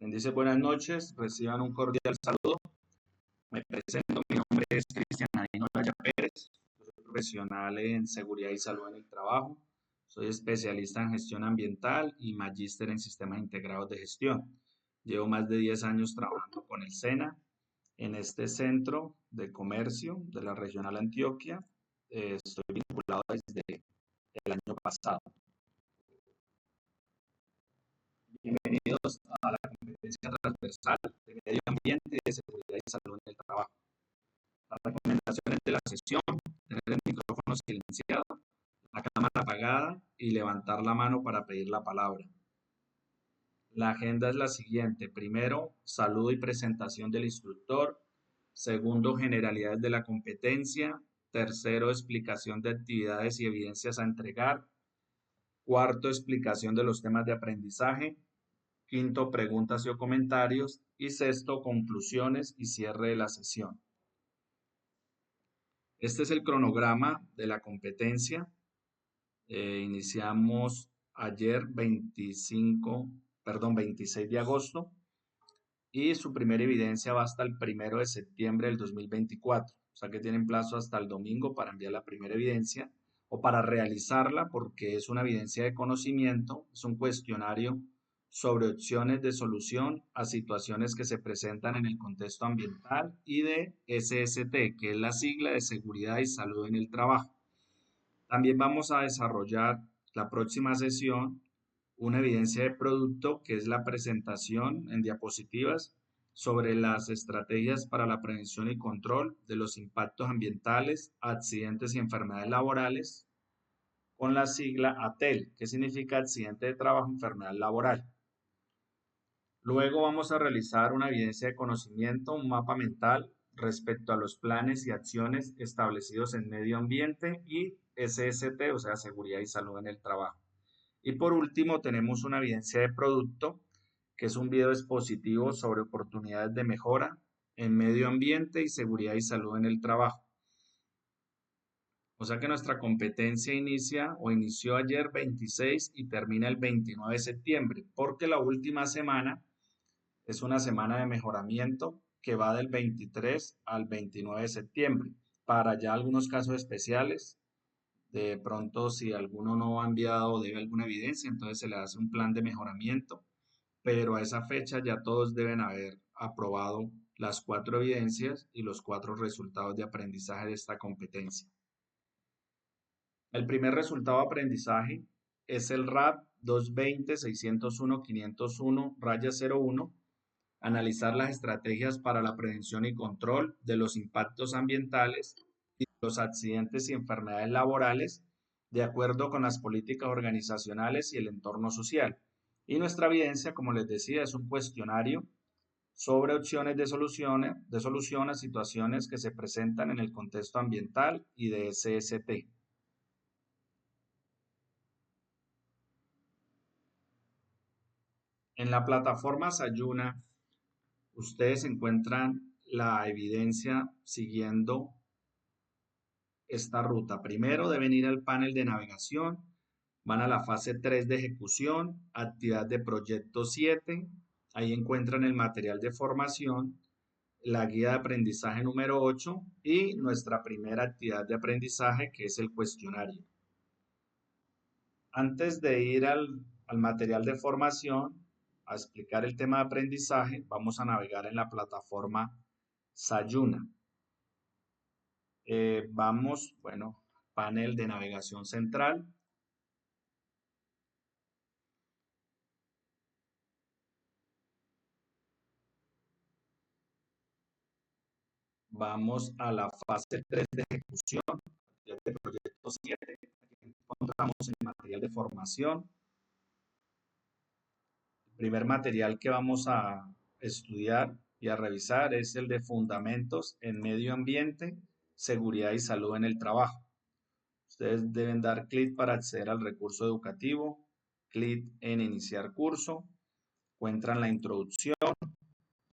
Quien dice buenas noches, reciban un cordial saludo. Me presento, mi nombre es Cristian Nadino Laya Pérez, soy profesional en seguridad y salud en el trabajo, soy especialista en gestión ambiental y magíster en sistemas integrados de gestión. Llevo más de 10 años trabajando con el SENA en este centro de comercio de la regional Antioquia. Estoy vinculado desde el año pasado. Bienvenidos a la competencia transversal de medio ambiente, de seguridad y salud en el trabajo. Las recomendaciones de la sesión: tener el micrófono silenciado, la cámara apagada y levantar la mano para pedir la palabra. La agenda es la siguiente: primero, saludo y presentación del instructor; segundo, generalidades de la competencia; tercero, explicación de actividades y evidencias a entregar; cuarto, explicación de los temas de aprendizaje; quinto, preguntas y o comentarios; y sexto, conclusiones y cierre de la sesión. Este es el cronograma de la competencia. Iniciamos ayer 26 de agosto y su primera evidencia va hasta el 1 de septiembre del 2024. O sea que tienen plazo hasta el domingo para enviar la primera evidencia o para realizarla, porque es una evidencia de conocimiento, es un cuestionario sobre opciones de solución a situaciones que se presentan en el contexto ambiental y de SST, que es la sigla de Seguridad y Salud en el Trabajo. También vamos a desarrollar la próxima sesión una evidencia de producto, que es la presentación en diapositivas sobre las estrategias para la prevención y control de los impactos ambientales, accidentes y enfermedades laborales, con la sigla ATEL, que significa accidente de trabajo, enfermedad laboral. Luego vamos a realizar una evidencia de conocimiento, un mapa mental respecto a los planes y acciones establecidos en medio ambiente y SST, o sea, seguridad y salud en el trabajo. Y por último, tenemos una evidencia de producto, que es un video expositivo sobre oportunidades de mejora en medio ambiente y seguridad y salud en el trabajo. O sea que nuestra competencia inició ayer 26 y termina el 29 de septiembre, porque la última semana es una semana de mejoramiento que va del 23 al 29 de septiembre. Para ya algunos casos especiales, de pronto si alguno no ha enviado o debe alguna evidencia, entonces se le hace un plan de mejoramiento, pero a esa fecha ya todos deben haber aprobado las 4 evidencias y los 4 resultados de aprendizaje de esta competencia. El primer resultado de aprendizaje es el RAP 220-601-501-01, analizar las estrategias para la prevención y control de los impactos ambientales y los accidentes y enfermedades laborales de acuerdo con las políticas organizacionales y el entorno social. Y nuestra evidencia, como les decía, es un cuestionario sobre opciones de solución a situaciones que se presentan en el contexto ambiental y de SST. En la plataforma Sayuna, ustedes encuentran la evidencia siguiendo esta ruta. Primero deben ir al panel de navegación, van a la fase 3 de ejecución, actividad de proyecto 7, ahí encuentran el material de formación, la guía de aprendizaje número 8 y nuestra primera actividad de aprendizaje, que es el cuestionario. Antes de ir al material de formación, a explicar el tema de aprendizaje, vamos a navegar en la plataforma Sayuna. Panel de navegación central. Vamos a la fase 3 de ejecución, de proyecto 7. Aquí encontramos el material de formación. El primer material que vamos a estudiar y a revisar es el de fundamentos en medio ambiente, seguridad y salud en el trabajo. Ustedes deben dar clic para acceder al recurso educativo, clic en iniciar curso, encuentran la introducción,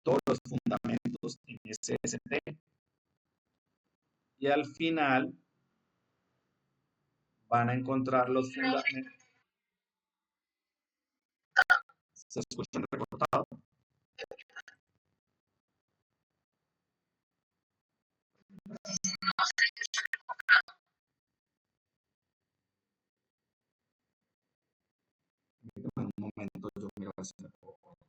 todos los fundamentos en SST y al final van a encontrar los fundamentos. ¿Se escuchan recortado? En un momento yo miro a ver si me puedo conectar.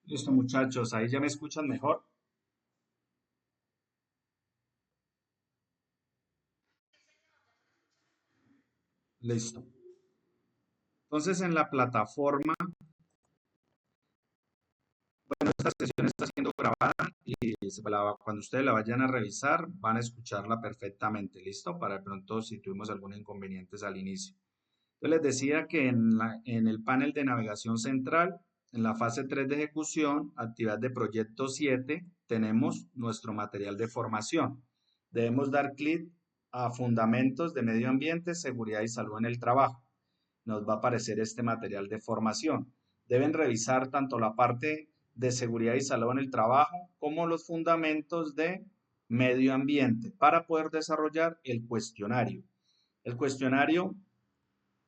Listo, muchachos, ahí ya me escuchan mejor. Listo. Entonces, en la plataforma, esta sesión está siendo grabada y cuando ustedes la vayan a revisar, van a escucharla perfectamente. Listo, para de pronto si tuvimos algún inconveniente al inicio. Yo les decía que en el panel de navegación central, en la fase 3 de ejecución, actividad de proyecto 7, tenemos nuestro material de formación. Debemos dar clic a Fundamentos de Medio Ambiente, Seguridad y Salud en el Trabajo. Nos va a aparecer este material de formación. Deben revisar tanto la parte de seguridad y salud en el trabajo como los fundamentos de medio ambiente para poder desarrollar el cuestionario. El cuestionario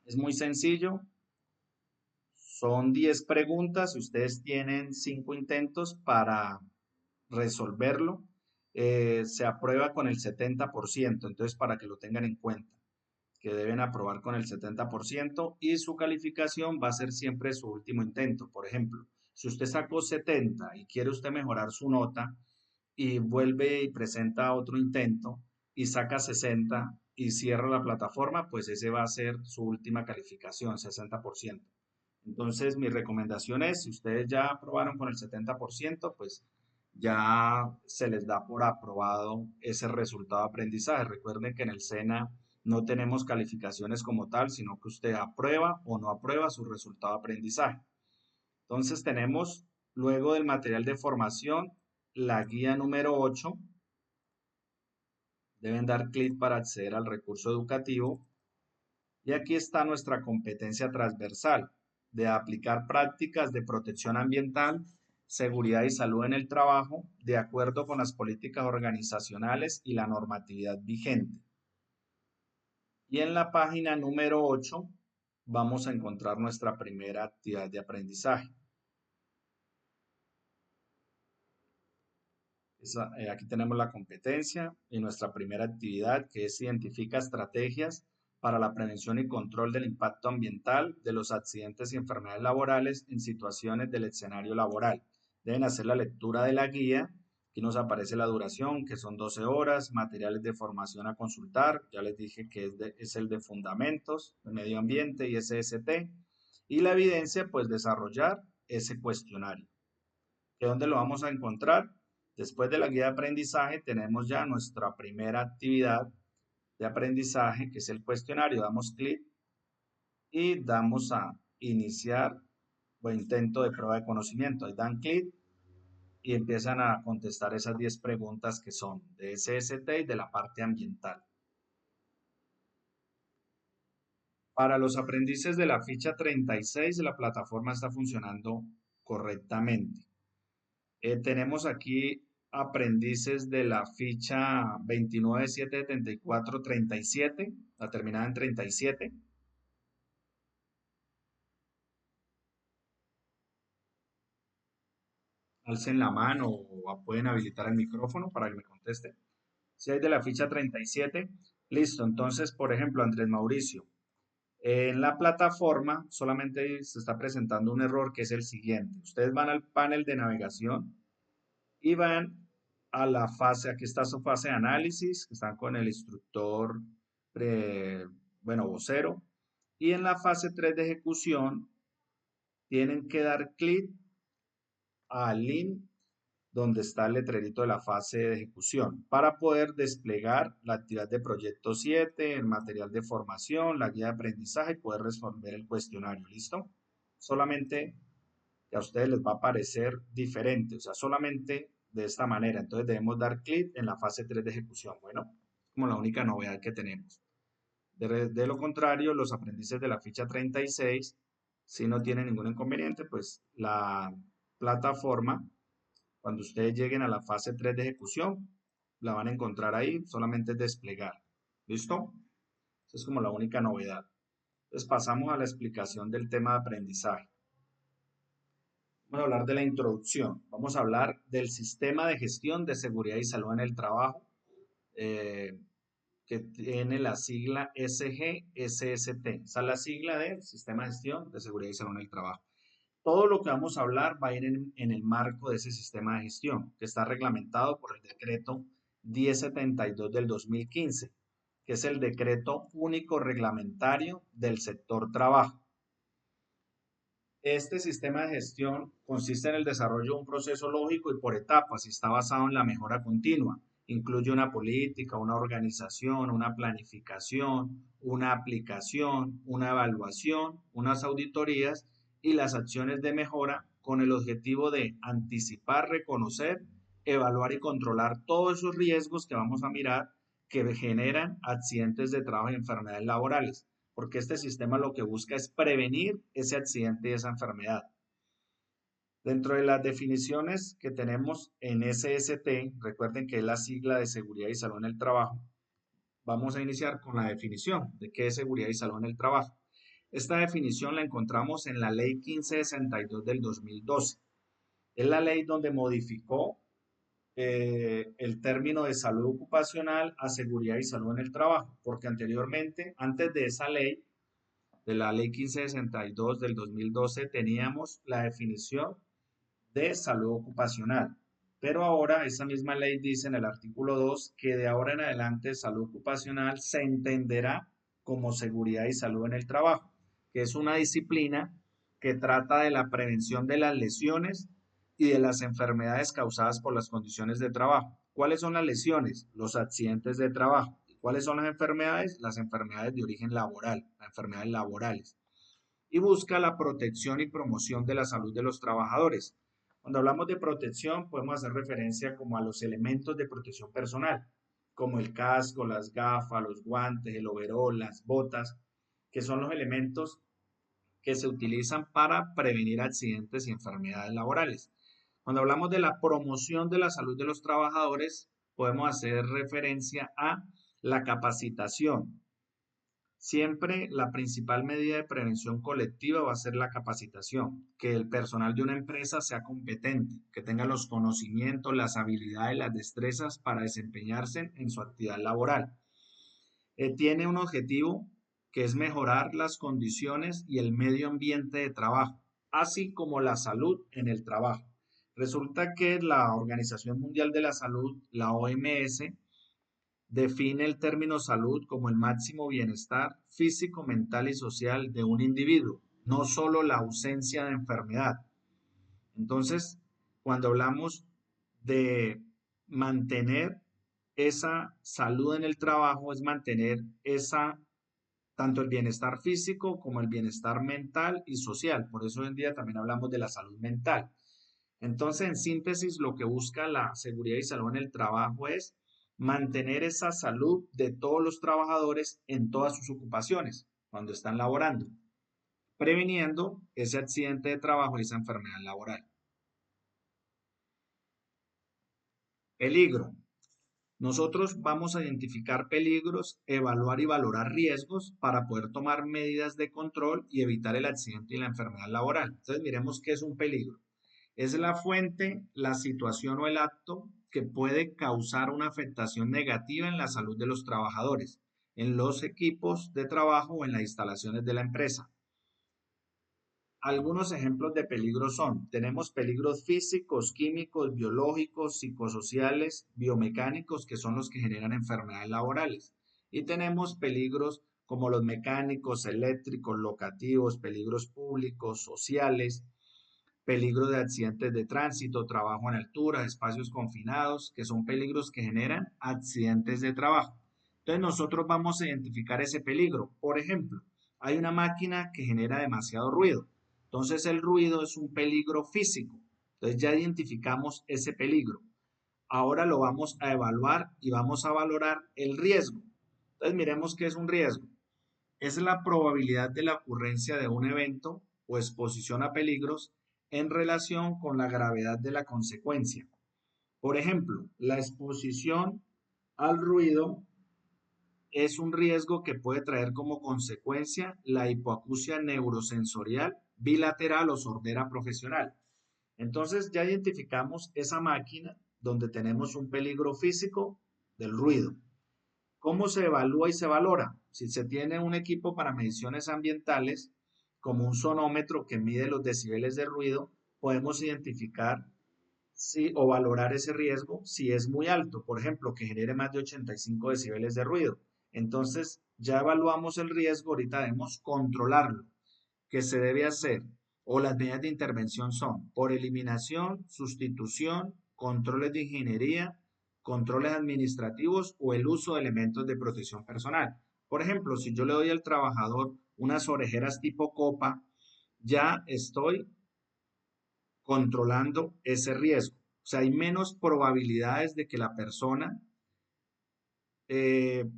es muy sencillo, son 10 preguntas, ustedes tienen 5 intentos para resolverlo, se aprueba con el 70%, entonces para que lo tengan en cuenta, que deben aprobar con el 70% y su calificación va a ser siempre su último intento. Por ejemplo, si usted sacó 70 y quiere usted mejorar su nota y vuelve y presenta otro intento y saca 60 y cierra la plataforma, pues ese va a ser su última calificación, 60%. Entonces, mi recomendación es, si ustedes ya aprobaron con el 70%, pues ya se les da por aprobado ese resultado de aprendizaje. Recuerden que en el SENA no tenemos calificaciones como tal, sino que usted aprueba o no aprueba su resultado de aprendizaje. Entonces tenemos, luego del material de formación, la guía número 8. Deben dar clic para acceder al recurso educativo. Y aquí está nuestra competencia transversal de aplicar prácticas de protección ambiental, seguridad y salud en el trabajo, de acuerdo con las políticas organizacionales y la normatividad vigente. Y en la página número 8 vamos a encontrar nuestra primera actividad de aprendizaje. Aquí tenemos la competencia y nuestra primera actividad, que es identifica estrategias para la prevención y control del impacto ambiental de los accidentes y enfermedades laborales en situaciones del escenario laboral. Deben hacer la lectura de la guía. Aquí nos aparece la duración, que son 12 horas, materiales de formación a consultar. Ya les dije que es el de fundamentos, de medio ambiente y SST. Y la evidencia, pues desarrollar ese cuestionario. ¿Que dónde lo vamos a encontrar? Después de la guía de aprendizaje tenemos ya nuestra primera actividad de aprendizaje, que es el cuestionario. Damos clic y damos a iniciar o intento de prueba de conocimiento. Ahí dan clic y empiezan a contestar esas 10 preguntas que son de SST y de la parte ambiental. Para los aprendices de la ficha 36, la plataforma está funcionando correctamente. Tenemos aquí aprendices de la ficha 2977437, la terminada en 37. Alcen la mano o pueden habilitar el micrófono para que me conteste. Si hay de la ficha 37, listo. Entonces, por ejemplo, Andrés Mauricio, en la plataforma solamente se está presentando un error que es el siguiente. Ustedes van al panel de navegación y van a la fase, aquí está su fase de análisis, que están con el instructor, bueno, vocero. Y en la fase 3 de ejecución tienen que dar clic al link donde está el letrerito de la fase de ejecución para poder desplegar la actividad de proyecto 7, el material de formación, la guía de aprendizaje y poder resolver el cuestionario. ¿Listo? Solamente que a ustedes les va a aparecer diferente, o sea, solamente de esta manera. Entonces debemos dar clic en la fase 3 de ejecución. Bueno, como la única novedad que tenemos. De lo contrario, los aprendices de la ficha 36, si no tienen ningún inconveniente, pues la plataforma, cuando ustedes lleguen a la fase 3 de ejecución, la van a encontrar ahí, solamente es desplegar. ¿Listo? Esa es como la única novedad. Entonces pasamos a la explicación del tema de aprendizaje. Vamos a hablar de la introducción. Vamos a hablar del sistema de gestión de seguridad y salud en el trabajo, eh, que tiene la sigla SGSST. Esa es la sigla del Sistema de Gestión de Seguridad y Salud en el Trabajo. Todo lo que vamos a hablar va a ir en el marco de ese sistema de gestión, que está reglamentado por el decreto 1072 del 2015, que es el decreto único reglamentario del sector trabajo. Este sistema de gestión consiste en el desarrollo de un proceso lógico y por etapas y está basado en la mejora continua. Incluye una política, una organización, una planificación, una aplicación, una evaluación, unas auditorías y las acciones de mejora con el objetivo de anticipar, reconocer, evaluar y controlar todos esos riesgos que vamos a mirar que generan accidentes de trabajo y enfermedades laborales, porque este sistema lo que busca es prevenir ese accidente y esa enfermedad. Dentro de las definiciones que tenemos en SST, recuerden que es la sigla de Seguridad y Salud en el Trabajo, vamos a iniciar con la definición de qué es seguridad y salud en el trabajo. Esta definición la encontramos en la Ley 1562 del 2012. Es la ley donde modificó el término de salud ocupacional a seguridad y salud en el trabajo, porque anteriormente, antes de esa ley, de la ley 1562 del 2012, teníamos la definición de salud ocupacional. Pero ahora esa misma ley dice en el artículo 2 que de ahora en adelante salud ocupacional se entenderá como seguridad y salud en el trabajo, que es una disciplina que trata de la prevención de las lesiones y de las enfermedades causadas por las condiciones de trabajo. ¿Cuáles son las lesiones? Los accidentes de trabajo. ¿Cuáles son las enfermedades? Las enfermedades de origen laboral, las enfermedades laborales. Y busca la protección y promoción de la salud de los trabajadores. Cuando hablamos de protección, podemos hacer referencia como a los elementos de protección personal, como el casco, las gafas, los guantes, el overol, las botas, que son los elementos que se utilizan para prevenir accidentes y enfermedades laborales. Cuando hablamos de la promoción de la salud de los trabajadores, podemos hacer referencia a la capacitación. Siempre la principal medida de prevención colectiva va a ser la capacitación, que el personal de una empresa sea competente, que tenga los conocimientos, las habilidades, las destrezas para desempeñarse en su actividad laboral. Tiene un objetivo que es mejorar las condiciones y el medio ambiente de trabajo, así como la salud en el trabajo. Resulta que la Organización Mundial de la Salud, la OMS, define el término salud como el máximo bienestar físico, mental y social de un individuo, no solo la ausencia de enfermedad. Entonces, cuando hablamos de mantener esa salud en el trabajo, es mantener esa tanto el bienestar físico como el bienestar mental y social. Por eso hoy en día también hablamos de la salud mental. Entonces, en síntesis, lo que busca la seguridad y salud en el trabajo es mantener esa salud de todos los trabajadores en todas sus ocupaciones cuando están laborando, previniendo ese accidente de trabajo y esa enfermedad laboral. Peligro. Nosotros vamos a identificar peligros, evaluar y valorar riesgos para poder tomar medidas de control y evitar el accidente y la enfermedad laboral. Entonces, miremos qué es un peligro. Es la fuente, la situación o el acto que puede causar una afectación negativa en la salud de los trabajadores, en los equipos de trabajo o en las instalaciones de la empresa. Algunos ejemplos de peligros son, tenemos peligros físicos, químicos, biológicos, psicosociales, biomecánicos, que son los que generan enfermedades laborales. Y tenemos peligros como los mecánicos, eléctricos, locativos, peligros públicos, sociales, peligros de accidentes de tránsito, trabajo en altura, espacios confinados, que son peligros que generan accidentes de trabajo. Entonces nosotros vamos a identificar ese peligro. Por ejemplo, hay una máquina que genera demasiado ruido. Entonces el ruido es un peligro físico. Entonces ya identificamos ese peligro. Ahora lo vamos a evaluar y vamos a valorar el riesgo. Entonces miremos qué es un riesgo. Es la probabilidad de la ocurrencia de un evento o exposición a peligros en relación con la gravedad de la consecuencia. Por ejemplo, la exposición al ruido es un riesgo que puede traer como consecuencia la hipoacusia neurosensorial bilateral o sordera profesional. Entonces ya identificamos esa máquina donde tenemos un peligro físico del ruido. ¿Cómo se evalúa y se valora? Si se tiene un equipo para mediciones ambientales, como un sonómetro que mide los decibeles de ruido, podemos identificar si, o valorar ese riesgo si es muy alto, por ejemplo, que genere más de 85 decibeles de ruido. Entonces, ya evaluamos el riesgo, ahorita debemos controlarlo. ¿Qué se debe hacer? O las medidas de intervención son por eliminación, sustitución, controles de ingeniería, controles administrativos o el uso de elementos de protección personal. Por ejemplo, si yo le doy al trabajador unas orejeras tipo copa, ya estoy controlando ese riesgo. O sea, hay menos probabilidades de que la persona eh,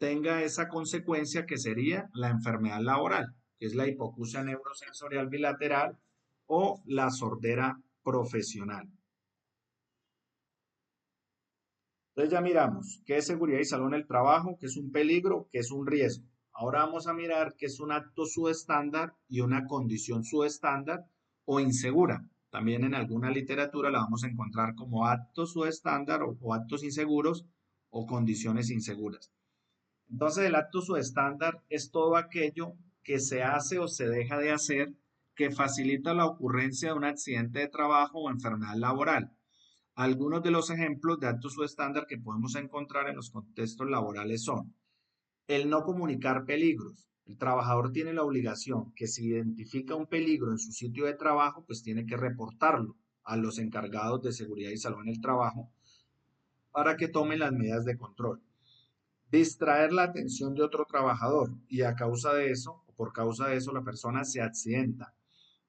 tenga esa consecuencia que sería la enfermedad laboral, que es la hipoacusia neurosensorial bilateral o la sordera profesional. Entonces ya miramos qué es seguridad y salud en el trabajo, qué es un peligro, qué es un riesgo. Ahora vamos a mirar qué es un acto subestándar y una condición subestándar o insegura. También en alguna literatura la vamos a encontrar como actos subestándar o actos inseguros o condiciones inseguras. Entonces, el acto subestándar es todo aquello que se hace o se deja de hacer que facilita la ocurrencia de un accidente de trabajo o enfermedad laboral. Algunos de los ejemplos de actos subestándar que podemos encontrar en los contextos laborales son el no comunicar peligros. El trabajador tiene la obligación que si identifica un peligro en su sitio de trabajo, pues tiene que reportarlo a los encargados de seguridad y salud en el trabajo para que tomen las medidas de control. Distraer la atención de otro trabajador y a causa de eso, o por causa de eso, la persona se accidenta.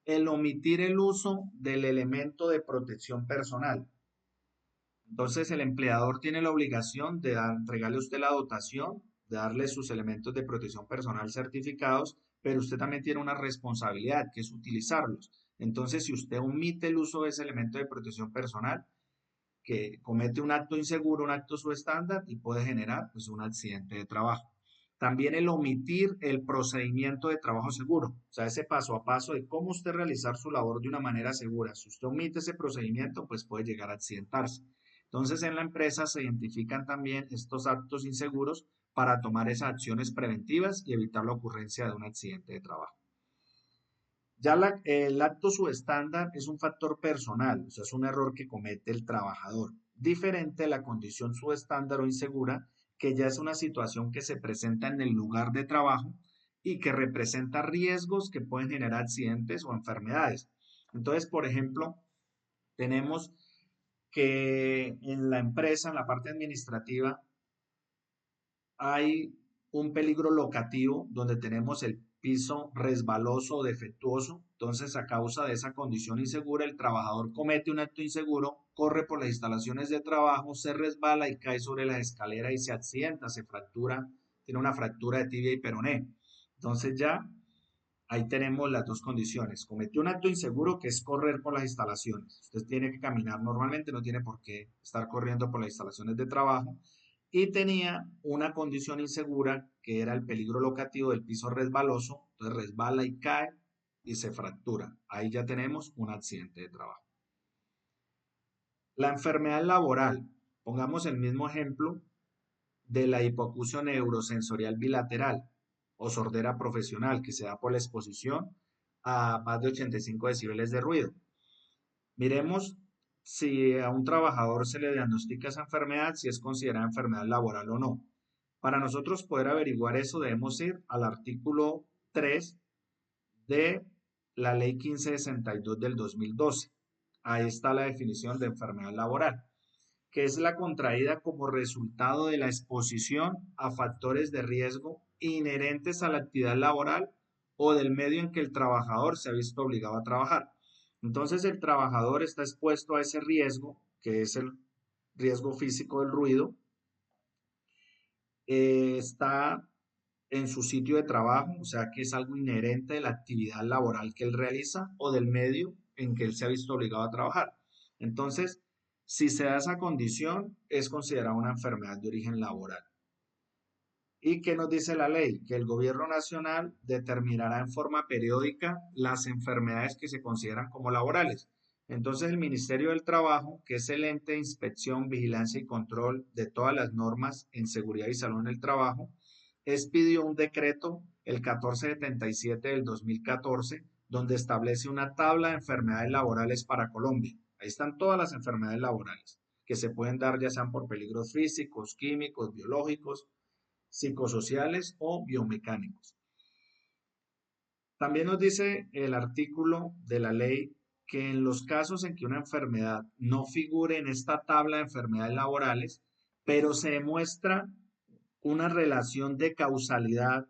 El omitir el uso del elemento de protección personal. Entonces, el empleador tiene la obligación de entregarle a usted la dotación, de darle sus elementos de protección personal certificados, pero usted también tiene una responsabilidad, que es utilizarlos. Entonces, si usted omite el uso de ese elemento de protección personal, que comete un acto inseguro, un acto subestándar y puede generar pues, un accidente de trabajo. También el omitir el procedimiento de trabajo seguro, o sea, ese paso a paso de cómo usted realizar su labor de una manera segura. Si usted omite ese procedimiento, pues puede llegar a accidentarse. Entonces, en la empresa se identifican también estos actos inseguros para tomar esas acciones preventivas y evitar la ocurrencia de un accidente de trabajo. Ya el acto subestándar es un factor personal, o sea, es un error que comete el trabajador, diferente a la condición subestándar o insegura, que ya es una situación que se presenta en el lugar de trabajo y que representa riesgos que pueden generar accidentes o enfermedades. Entonces, por ejemplo, tenemos que en la empresa, en la parte administrativa, hay un peligro locativo donde tenemos el piso resbaloso o defectuoso. Entonces, a causa de esa condición insegura, el trabajador comete un acto inseguro, corre por las instalaciones de trabajo, se resbala y cae sobre las escaleras y se accidenta, se fractura, tiene una fractura de tibia y peroné. Entonces ya ahí tenemos las dos condiciones. Cometió un acto inseguro que es correr por las instalaciones. Usted tiene que caminar normalmente, no tiene por qué estar corriendo por las instalaciones de trabajo. Y tenía una condición insegura que era el peligro locativo del piso resbaloso. Entonces resbala y cae y se fractura. Ahí ya tenemos un accidente de trabajo. La enfermedad laboral. Pongamos el mismo ejemplo de la hipoacusia neurosensorial bilateral o sordera profesional que se da por la exposición a más de 85 decibeles de ruido. Miremos si a un trabajador se le diagnostica esa enfermedad, si es considerada enfermedad laboral o no. Para nosotros poder averiguar eso debemos ir al artículo 3 de la Ley 1562 del 2012. Ahí está la definición de enfermedad laboral, que es la contraída como resultado de la exposición a factores de riesgo inherentes a la actividad laboral o del medio en que el trabajador se ha visto obligado a trabajar. Entonces el trabajador está expuesto a ese riesgo, que es el riesgo físico del ruido, está en su sitio de trabajo, o sea que es algo inherente de la actividad laboral que él realiza o del medio en que él se ha visto obligado a trabajar. Entonces, si se da esa condición, es considerada una enfermedad de origen laboral. ¿Y qué nos dice la ley? Que el gobierno nacional determinará en forma periódica las enfermedades que se consideran como laborales. Entonces, el Ministerio del Trabajo, que es el ente de inspección, vigilancia y control de todas las normas en seguridad y salud en el trabajo, expidió un decreto, el 1477 del 2014, donde establece una tabla de enfermedades laborales para Colombia. Ahí están todas las enfermedades laborales que se pueden dar ya sean por peligros físicos, químicos, biológicos, psicosociales o biomecánicos. También nos dice el artículo de la ley que en los casos en que una enfermedad no figure en esta tabla de enfermedades laborales, pero se demuestra una relación de causalidad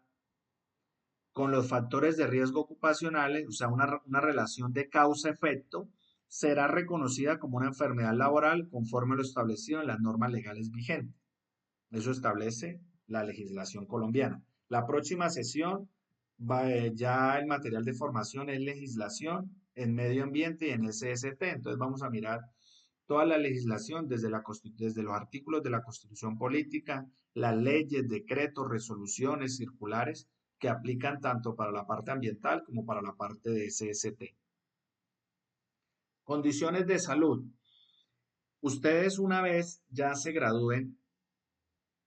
con los factores de riesgo ocupacionales, o sea, una relación de causa-efecto, será reconocida como una enfermedad laboral conforme a lo establecido en las normas legales vigentes. Eso establece la legislación colombiana. La próxima sesión, ya el material de formación es legislación en medio ambiente y en SST. Entonces vamos a mirar toda la legislación desde los artículos de la Constitución Política, las leyes, decretos, resoluciones, circulares que aplican tanto para la parte ambiental como para la parte de SST. Condiciones de salud. Ustedes una vez ya se gradúen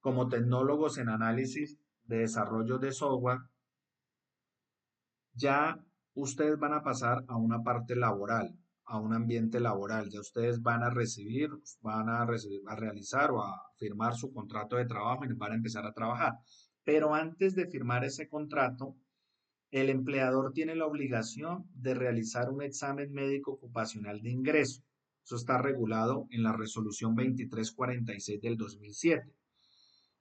como tecnólogos en análisis de desarrollo de software, ya ustedes van a pasar a una parte laboral, a un ambiente laboral. Ya ustedes van a realizar o a firmar su contrato de trabajo y van a empezar a trabajar. Pero antes de firmar ese contrato, el empleador tiene la obligación de realizar un examen médico ocupacional de ingreso. Eso está regulado en la resolución 2346 del 2007.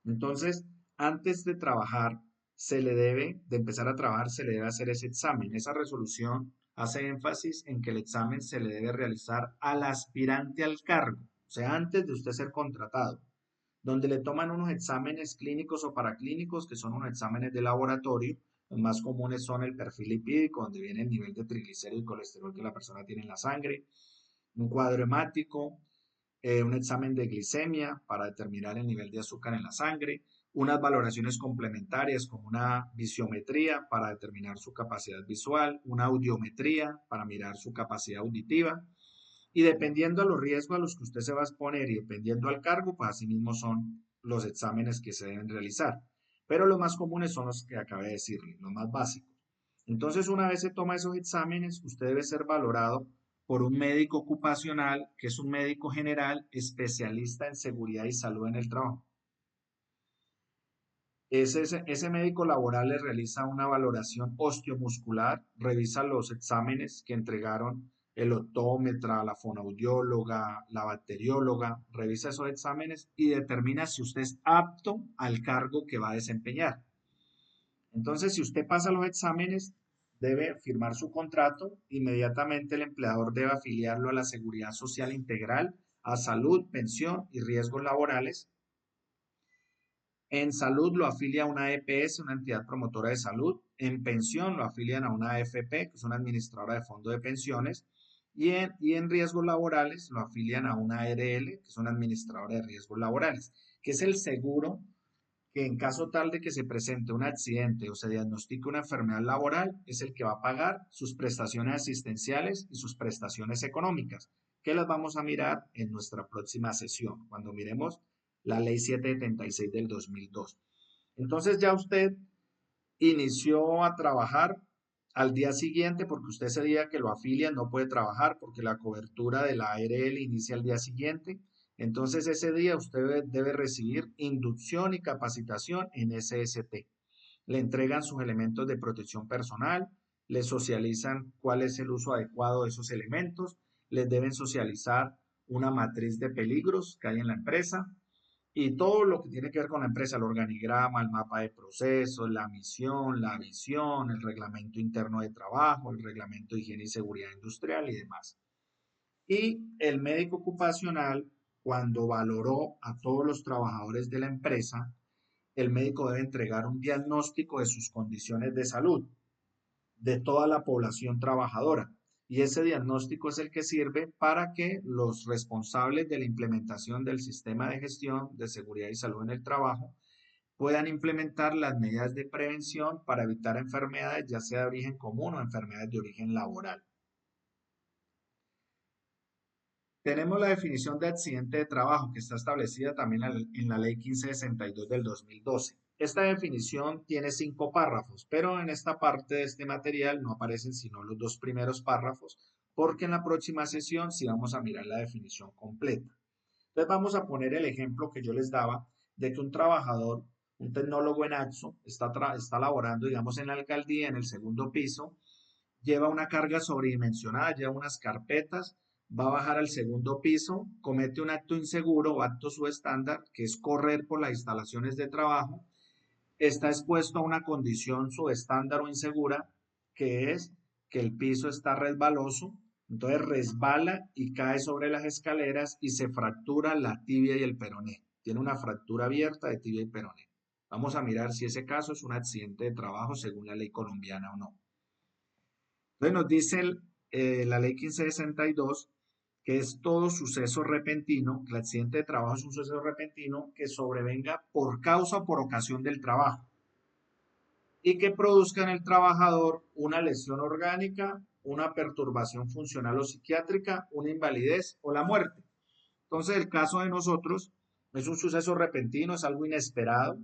Entonces, antes de trabajar, de empezar a trabajar, se le debe hacer ese examen. Esa resolución hace énfasis en que el examen se le debe realizar al aspirante al cargo, o sea, antes de usted ser contratado, donde le toman unos exámenes clínicos o paraclínicos, que son unos exámenes de laboratorio. Los más comunes son el perfil lipídico, donde viene el nivel de triglicéridos y colesterol que la persona tiene en la sangre, un cuadro hemático, un examen de glicemia para determinar el nivel de azúcar en la sangre, unas valoraciones complementarias como una visiometría para determinar su capacidad visual, una audiometría para mirar su capacidad auditiva. Y dependiendo a los riesgos a los que usted se va a exponer y dependiendo al cargo, pues así mismo son los exámenes que se deben realizar. Pero los más comunes son los que acabé de decirle, los más básicos. Entonces, una vez se toma esos exámenes, usted debe ser valorado por un médico ocupacional, que es un médico general especialista en seguridad y salud en el trabajo. Ese médico laboral le realiza una valoración osteomuscular, revisa los exámenes que entregaron el optómetra, la fonoaudióloga, la bacterióloga, revisa esos exámenes y determina si usted es apto al cargo que va a desempeñar. Entonces, si usted pasa los exámenes, debe firmar su contrato, inmediatamente el empleador debe afiliarlo a la Seguridad Social Integral, a salud, pensión y riesgos laborales. En salud lo afilia a una EPS, una entidad promotora de salud. En pensión lo afilian a una AFP, que es una administradora de fondo de pensiones. Y en riesgos laborales lo afilian a una ARL, que es una administradora de riesgos laborales, que es el seguro que en caso tal de que se presente un accidente o se diagnostique una enfermedad laboral, es el que va a pagar sus prestaciones asistenciales y sus prestaciones económicas, que las vamos a mirar en nuestra próxima sesión, cuando miremos la Ley 776 del 2002. Entonces ya usted inició a trabajar al día siguiente, porque usted ese día que lo afilia no puede trabajar porque la cobertura de la ARL inicia al día siguiente. Entonces ese día usted debe recibir inducción y capacitación en SST. Le entregan sus elementos de protección personal, le socializan cuál es el uso adecuado de esos elementos, les deben socializar una matriz de peligros que hay en la empresa, y todo lo que tiene que ver con la empresa, el organigrama, el mapa de procesos, la misión, la visión, el reglamento interno de trabajo, el reglamento de higiene y seguridad industrial y demás. Y el médico ocupacional, cuando valoró a todos los trabajadores de la empresa, el médico debe entregar un diagnóstico de sus condiciones de salud, de toda la población trabajadora. Y ese diagnóstico es el que sirve para que los responsables de la implementación del sistema de gestión de seguridad y salud en el trabajo puedan implementar las medidas de prevención para evitar enfermedades, ya sea de origen común o enfermedades de origen laboral. Tenemos la definición de accidente de trabajo que está establecida también en la Ley 1562 del 2012. Esta definición tiene 5 párrafos, pero en esta parte de este material no aparecen sino los 2 primeros párrafos, porque en la próxima sesión sí vamos a mirar la definición completa. Entonces vamos a poner el ejemplo que yo les daba de que un trabajador, un tecnólogo en AXO, está laborando, digamos, en la alcaldía, en el segundo piso, lleva una carga sobredimensionada, lleva unas carpetas, va a bajar al segundo piso, comete un acto inseguro o acto subestándar, que es correr por las instalaciones de trabajo, está expuesto a una condición subestándar o insegura, que es que el piso está resbaloso, entonces resbala y cae sobre las escaleras y se fractura la tibia y el peroné. Tiene una fractura abierta de tibia y peroné. Vamos a mirar si ese caso es un accidente de trabajo según la ley colombiana o no. Entonces nos dice la ley 1562 que es todo suceso repentino, que el accidente de trabajo es un suceso repentino que sobrevenga por causa o por ocasión del trabajo y que produzca en el trabajador una lesión orgánica, una perturbación funcional o psiquiátrica, una invalidez o la muerte. Entonces, el caso de nosotros es un suceso repentino, es algo inesperado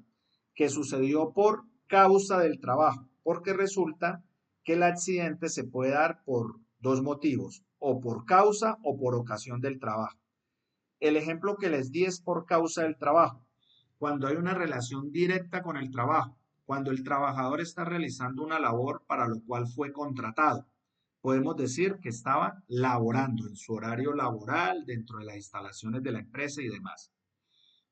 que sucedió por causa del trabajo, porque resulta que el accidente se puede dar por 2 motivos, o por causa o por ocasión del trabajo. El ejemplo que les di es por causa del trabajo, cuando hay una relación directa con el trabajo, cuando el trabajador está realizando una labor para lo cual fue contratado. Podemos decir que estaba laborando en su horario laboral, dentro de las instalaciones de la empresa y demás.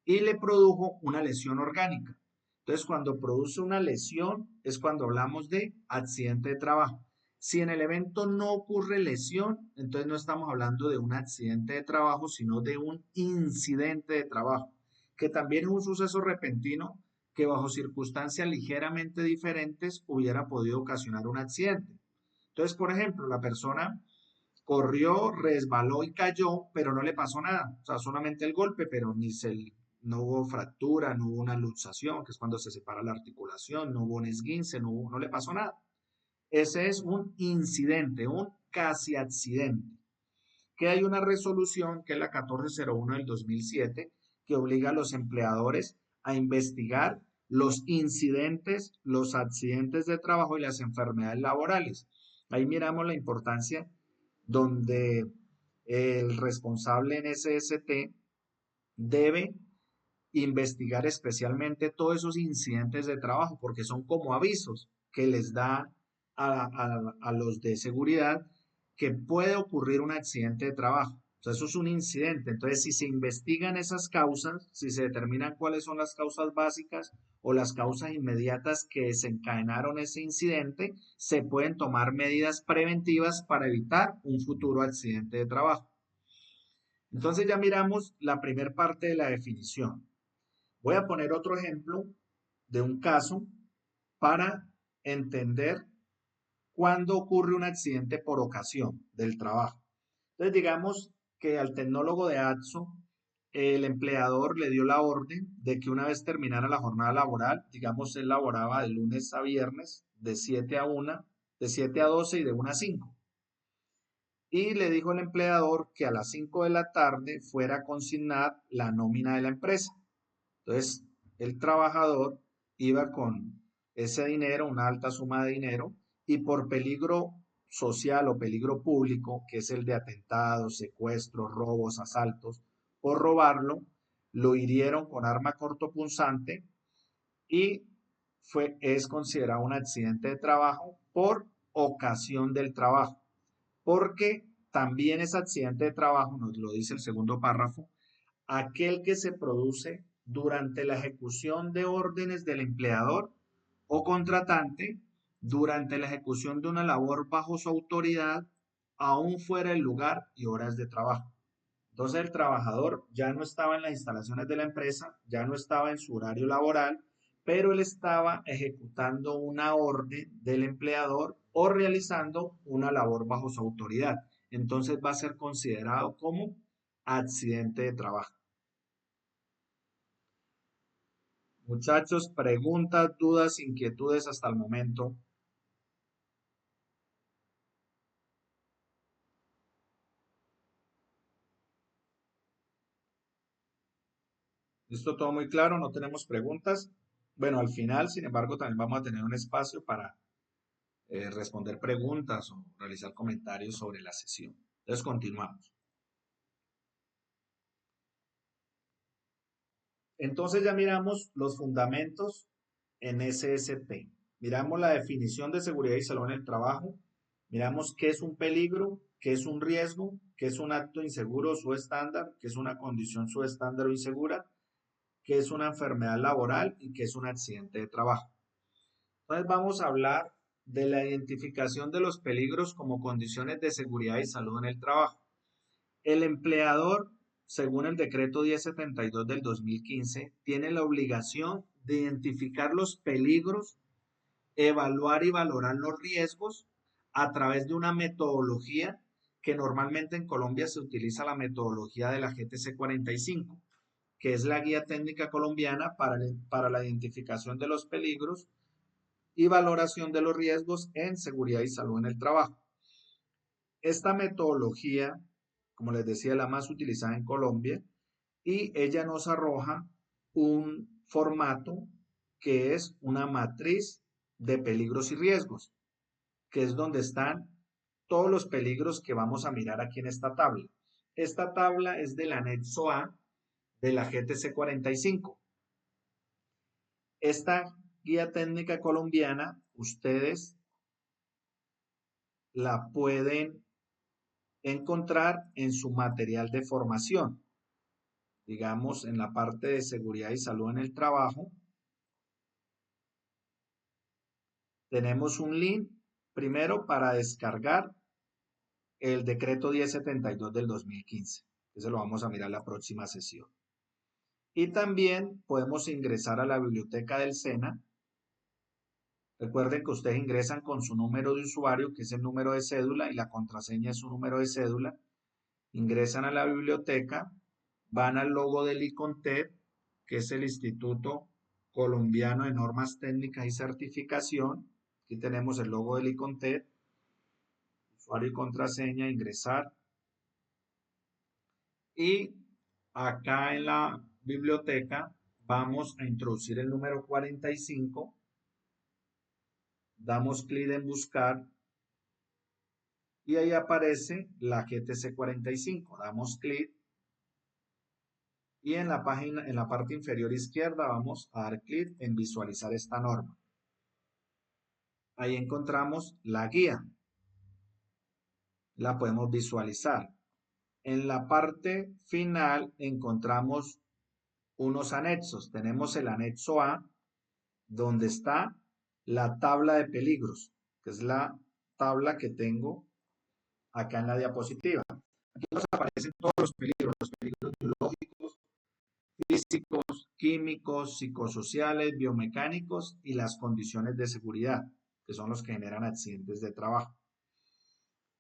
Y le produjo una lesión orgánica. Entonces, cuando produce una lesión es cuando hablamos de accidente de trabajo. Si en el evento no ocurre lesión, entonces no estamos hablando de un accidente de trabajo, sino de un incidente de trabajo, que también es un suceso repentino que bajo circunstancias ligeramente diferentes hubiera podido ocasionar un accidente. Entonces, por ejemplo, la persona corrió, resbaló y cayó, pero no le pasó nada. O sea, solamente el golpe, pero no hubo fractura, no hubo una luxación, que es cuando se separa la articulación, no hubo un esguince, no le pasó nada. Ese es un incidente, un casi accidente. Que hay una resolución, que es la 1401 del 2007, que obliga a los empleadores a investigar los incidentes, los accidentes de trabajo y las enfermedades laborales. Ahí miramos la importancia donde el responsable en SST debe investigar especialmente todos esos incidentes de trabajo, porque son como avisos que les da a los de seguridad que puede ocurrir un accidente de trabajo. O sea, eso es un incidente. Entonces, si se investigan esas causas, si se determinan cuáles son las causas básicas o las causas inmediatas que desencadenaron ese incidente, se pueden tomar medidas preventivas para evitar un futuro accidente de trabajo. Entonces ya miramos la primera parte de la definición. Voy a poner otro ejemplo de un caso para entender cuándo ocurre un accidente por ocasión del trabajo. Entonces, digamos que al tecnólogo de ATSO, el empleador le dio la orden de que una vez terminara la jornada laboral, digamos, él laboraba de lunes a viernes, de 7 a 1, de 7 a 12 y de 1 a 5. Y le dijo al empleador que a las 5 de la tarde fuera a consignar la nómina de la empresa. Entonces, el trabajador iba con ese dinero, una alta suma de dinero, y por peligro social o peligro público, que es el de atentados, secuestros, robos, asaltos, por robarlo, lo hirieron con arma cortopunzante y es considerado un accidente de trabajo por ocasión del trabajo, porque también es accidente de trabajo, nos lo dice el segundo párrafo, aquel que se produce durante la ejecución de órdenes del empleador o contratante, durante la ejecución de una labor bajo su autoridad, aún fuera el lugar y horas de trabajo. Entonces el trabajador ya no estaba en las instalaciones de la empresa, ya no estaba en su horario laboral, pero él estaba ejecutando una orden del empleador o realizando una labor bajo su autoridad. Entonces va a ser considerado como accidente de trabajo. Muchachos, preguntas, dudas, inquietudes hasta el momento. ¿Listo? Todo muy claro, no tenemos preguntas. Bueno, al final, sin embargo, también vamos a tener un espacio para responder preguntas o realizar comentarios sobre la sesión. Entonces, continuamos. Entonces ya miramos los fundamentos en SST. Miramos la definición de seguridad y salud en el trabajo. Miramos qué es un peligro, qué es un riesgo, qué es un acto inseguro o subestándar, qué es una condición subestándar o insegura, qué es una enfermedad laboral y qué es un accidente de trabajo. Entonces vamos a hablar de la identificación de los peligros como condiciones de seguridad y salud en el trabajo. El empleador, según el decreto 1072 del 2015, tiene la obligación de identificar los peligros, evaluar y valorar los riesgos a través de una metodología que normalmente en Colombia se utiliza la metodología de la GTC 45, que es la guía técnica colombiana para la identificación de los peligros y valoración de los riesgos en seguridad y salud en el trabajo. Esta metodología, como les decía, es la más utilizada en Colombia y ella nos arroja un formato que es una matriz de peligros y riesgos, que es donde están todos los peligros que vamos a mirar aquí en esta tabla. Esta tabla es del anexo A de la GTC 45. Esta guía técnica colombiana, ustedes la pueden encontrar en su material de formación. Digamos, en la parte de seguridad y salud en el trabajo, tenemos un link primero para descargar el decreto 1072 del 2015. Eso lo vamos a mirar la próxima sesión. Y también podemos ingresar a la biblioteca del SENA. Recuerden que ustedes ingresan con su número de usuario, que es el número de cédula, y la contraseña es su número de cédula. Ingresan a la biblioteca, van al logo del ICONTEP, que es el Instituto Colombiano de Normas Técnicas y Certificación. Aquí tenemos el logo del ICONTEP, usuario y contraseña, ingresar. Y acá en la biblioteca vamos a introducir el número 45, damos clic en buscar y ahí aparece la GTC 45. Damos clic y en la página, en la parte inferior izquierda vamos a dar clic en visualizar esta norma. Ahí encontramos la guía. la podemos visualizar. En la parte final encontramos unos anexos. Tenemos el anexo A, donde está la tabla de peligros, que es la tabla que tengo acá en la diapositiva. Aquí nos aparecen todos los peligros biológicos, físicos, químicos, psicosociales, biomecánicos y las condiciones de seguridad, que son los que generan accidentes de trabajo.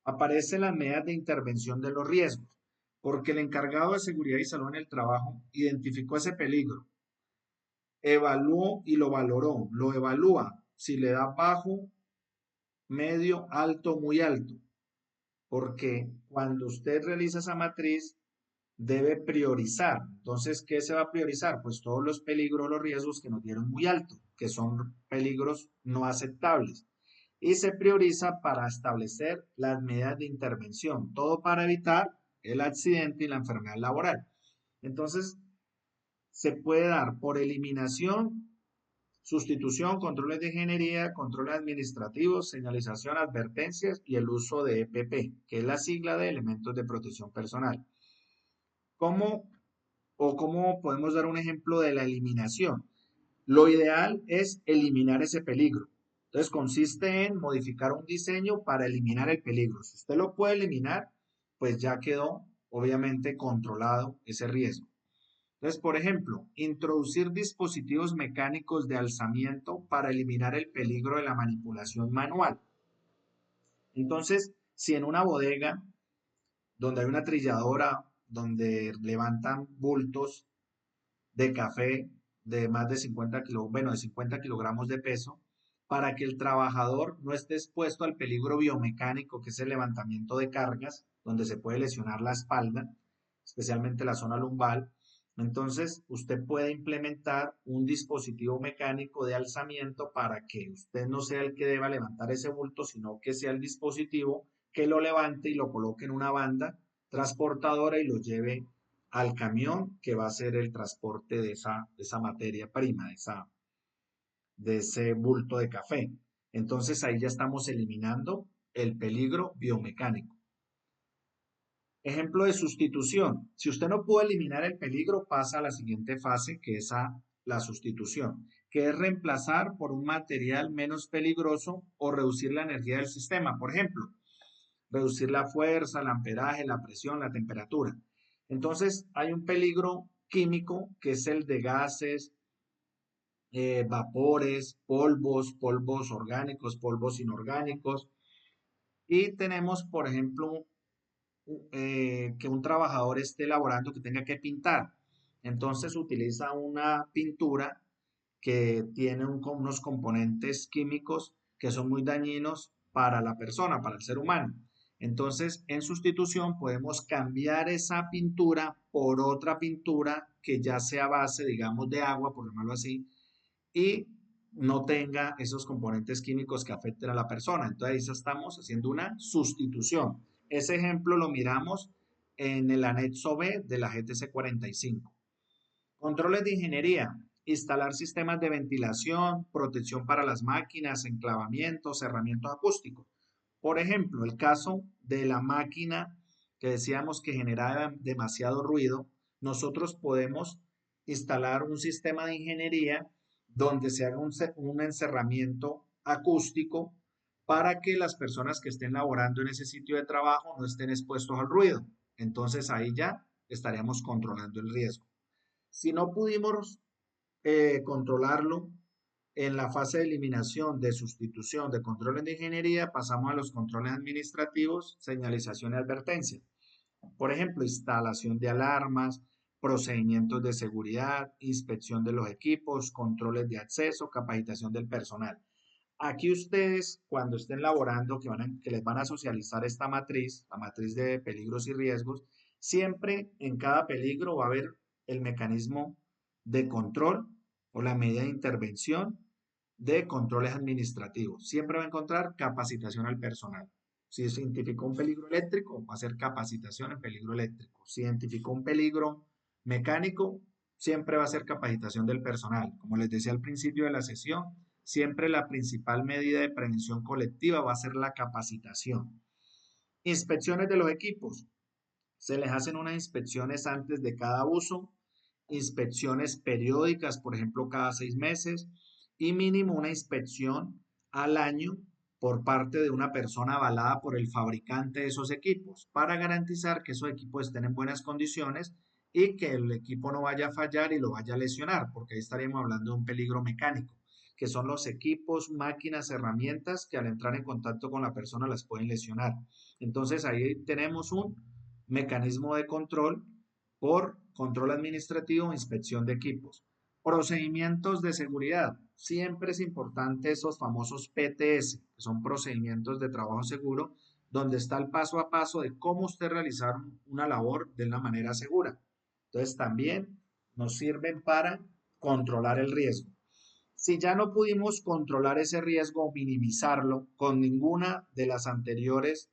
Aparecen las medidas de intervención de los riesgos, porque el encargado de seguridad y salud en el trabajo identificó ese peligro, evaluó y lo valoró, lo evalúa si le da bajo, medio, alto, muy alto, porque cuando usted realiza esa matriz debe priorizar. Entonces, ¿qué se va a priorizar? Pues todos los peligros, los riesgos que nos dieron muy alto, que son peligros no aceptables. Y se prioriza para establecer las medidas de intervención, todo para evitar el accidente y la enfermedad laboral. Entonces, se puede dar por eliminación, sustitución, controles de ingeniería, controles administrativos, señalización, advertencias y el uso de EPP, que es la sigla de elementos de protección personal. ¿Cómo podemos dar un ejemplo de la eliminación? Lo ideal es eliminar ese peligro. Entonces consiste en modificar un diseño para eliminar el peligro. Si usted lo puede eliminar, pues ya quedó obviamente controlado ese riesgo. Entonces, por ejemplo, introducir dispositivos mecánicos de alzamiento para eliminar el peligro de la manipulación manual. Entonces, si en una bodega donde hay una trilladora, donde levantan bultos de café de más de 50 kilogramos de peso, para que el trabajador no esté expuesto al peligro biomecánico, que es el levantamiento de cargas, donde se puede lesionar la espalda, especialmente la zona lumbar. Entonces, usted puede implementar un dispositivo mecánico de alzamiento para que usted no sea el que deba levantar ese bulto, sino que sea el dispositivo que lo levante y lo coloque en una banda transportadora y lo lleve al camión que va a hacer el transporte de esa materia prima, de ese bulto de café. Entonces ahí ya estamos eliminando el peligro biomecánico. Ejemplo de sustitución. Si usted no pudo eliminar el peligro, pasa a la siguiente fase, que es la sustitución, que es reemplazar por un material menos peligroso o reducir la energía del sistema. Por ejemplo, reducir la fuerza, el amperaje, la presión, la temperatura. Entonces, hay un peligro químico que es el de gases, vapores, polvos orgánicos, polvos inorgánicos. Y tenemos, por ejemplo, que un trabajador esté elaborando que tenga que pintar. Entonces utiliza una pintura que tiene unos componentes químicos que son muy dañinos para la persona, para el ser humano. Entonces, en sustitución podemos cambiar esa pintura por otra pintura que ya sea base, digamos, de agua, por llamarlo así, y no tenga esos componentes químicos que afecten a la persona. Entonces, ahí estamos haciendo una sustitución. Ese ejemplo lo miramos en el anexo B de la GTC 45. Controles de ingeniería. Instalar sistemas de ventilación, protección para las máquinas, enclavamiento, cerramientos acústicos. Por ejemplo, el caso de la máquina que decíamos que generaba demasiado ruido, nosotros podemos instalar un sistema de ingeniería donde se haga un encerramiento acústico para que las personas que estén laborando en ese sitio de trabajo no estén expuestos al ruido. Entonces ahí ya estaríamos controlando el riesgo. Si no pudimos controlarlo en la fase de eliminación, de sustitución, de controles de ingeniería, pasamos a los controles administrativos, señalización y advertencia. Por ejemplo, instalación de alarmas, procedimientos de seguridad, inspección de los equipos, controles de acceso, capacitación del personal. Aquí ustedes, cuando estén laborando, que les van a socializar esta matriz, la matriz de peligros y riesgos, siempre en cada peligro va a haber el mecanismo de control o la medida de intervención de controles administrativos. Siempre va a encontrar capacitación al personal. Si se identificó un peligro eléctrico, va a ser capacitación en peligro eléctrico. Si identificó un peligro mecánico, siempre va a ser capacitación del personal. Como les decía al principio de la sesión, siempre la principal medida de prevención colectiva va a ser la capacitación. Inspecciones de los equipos. Se les hacen unas inspecciones antes de cada uso, inspecciones periódicas, por ejemplo, cada 6 meses, y mínimo una inspección al año por parte de una persona avalada por el fabricante de esos equipos, para garantizar que esos equipos estén en buenas condiciones y que el equipo no vaya a fallar y lo vaya a lesionar, porque ahí estaríamos hablando de un peligro mecánico, que son los equipos, máquinas, herramientas que al entrar en contacto con la persona las pueden lesionar. Entonces ahí tenemos un mecanismo de control por control administrativo o inspección de equipos. Procedimientos de seguridad. Siempre es importante esos famosos PTS, que son procedimientos de trabajo seguro, donde está el paso a paso de cómo usted realizar una labor de una manera segura. Entonces también nos sirven para controlar el riesgo. Si ya no pudimos controlar ese riesgo o minimizarlo con ninguna de las anteriores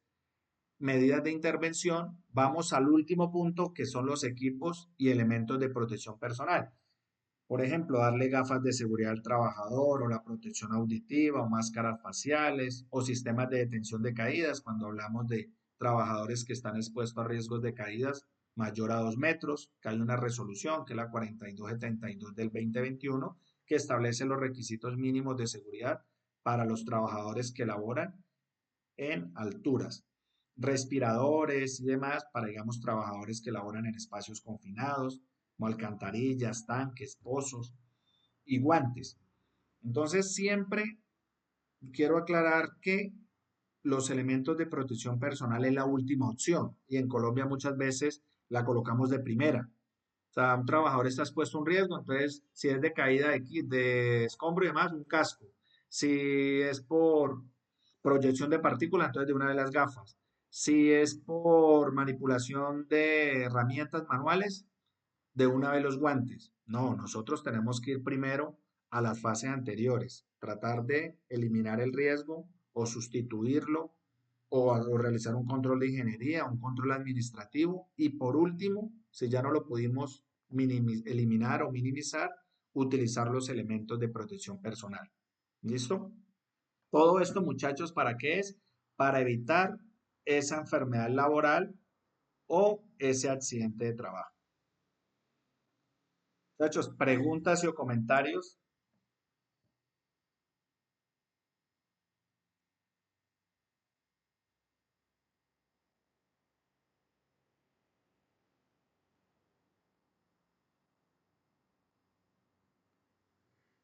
medidas de intervención, vamos al último punto que son los equipos y elementos de protección personal. Por ejemplo, darle gafas de seguridad al trabajador o la protección auditiva o máscaras faciales o sistemas de detención de caídas cuando hablamos de trabajadores que están expuestos a riesgos de caídas mayor a 2 metros, que hay una resolución que es la 4272 del 2021 que establece los requisitos mínimos de seguridad para los trabajadores que laboran en alturas, respiradores y demás para, digamos, trabajadores que laboran en espacios confinados, como alcantarillas, tanques, pozos y guantes. Entonces, siempre quiero aclarar que los elementos de protección personal es la última opción y en Colombia muchas veces la colocamos de primera. O sea, un trabajador está expuesto a un riesgo, entonces si es de caída de escombro y demás, un casco. Si es por proyección de partículas, entonces de una de las gafas. Si es por manipulación de herramientas manuales, de una vez los guantes. No, nosotros tenemos que ir primero a las fases anteriores, tratar de eliminar el riesgo o sustituirlo o realizar un control de ingeniería, un control administrativo y por último, si ya no lo pudimos eliminar o minimizar, utilizar los elementos de protección personal. ¿Listo? Todo esto, muchachos, ¿para qué es? Para evitar esa enfermedad laboral o ese accidente de trabajo. Muchachos, preguntas y o comentarios.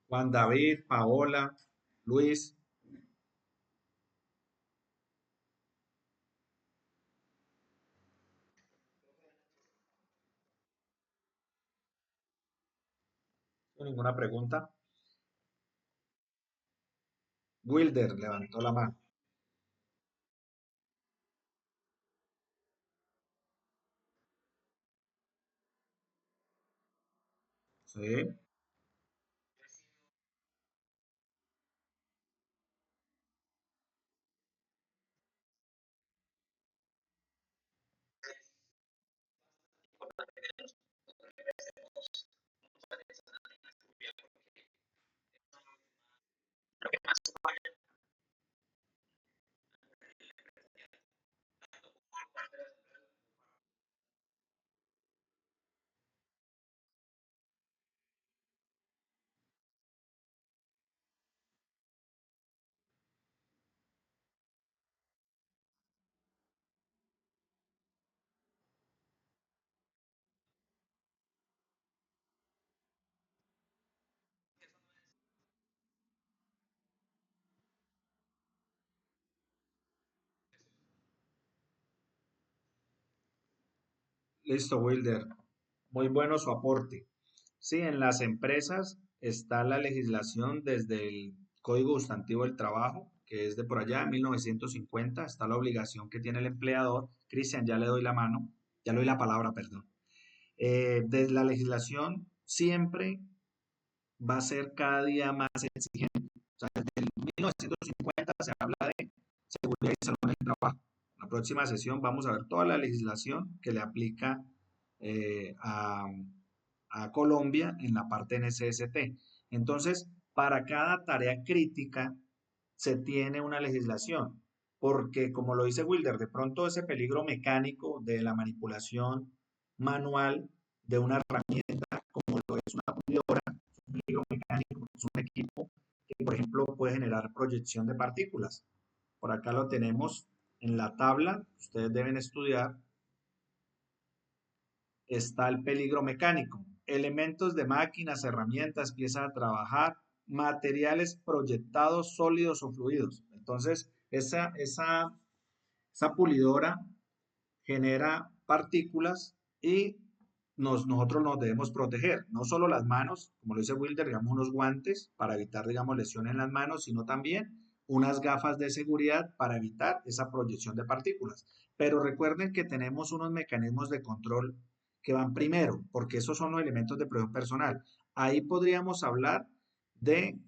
Juan David, Paola, Luis, ninguna pregunta. Wilder levantó la mano. Sí. Listo, Wilder. Muy bueno su aporte. Sí, en las empresas está la legislación desde el Código Sustantivo del Trabajo, que es de por allá, 1950. Está la obligación que tiene el empleador. Cristian, ya le doy la mano, ya le doy la palabra, perdón. Desde la legislación siempre va a ser cada día más exigente. O sea, desde el 1950 se habla de seguridad y salud en el trabajo. En la próxima sesión vamos a ver toda la legislación que le aplica eh, a, a Colombia en la parte NSST. Entonces, para cada tarea crítica se tiene una legislación. porque como lo dice Wilder, de pronto ese peligro mecánico de la manipulación manual de una herramienta como lo es una pulidora, un peligro mecánico, es un equipo que, por ejemplo, puede generar proyección de partículas. Por acá lo tenemos en la tabla, ustedes deben estudiar, está el peligro mecánico, elementos de máquinas, herramientas, piezas a trabajar, materiales proyectados sólidos o fluidos. Entonces, esa pulidora genera partículas y nosotros nos debemos proteger, no solo las manos, como lo dice Wilder, digamos unos guantes para evitar, digamos, lesiones en las manos, sino también unas gafas de seguridad para evitar esa proyección de partículas. Pero recuerden que tenemos unos mecanismos de control que van primero, porque esos son los elementos de protección personal. Ahí podríamos hablar de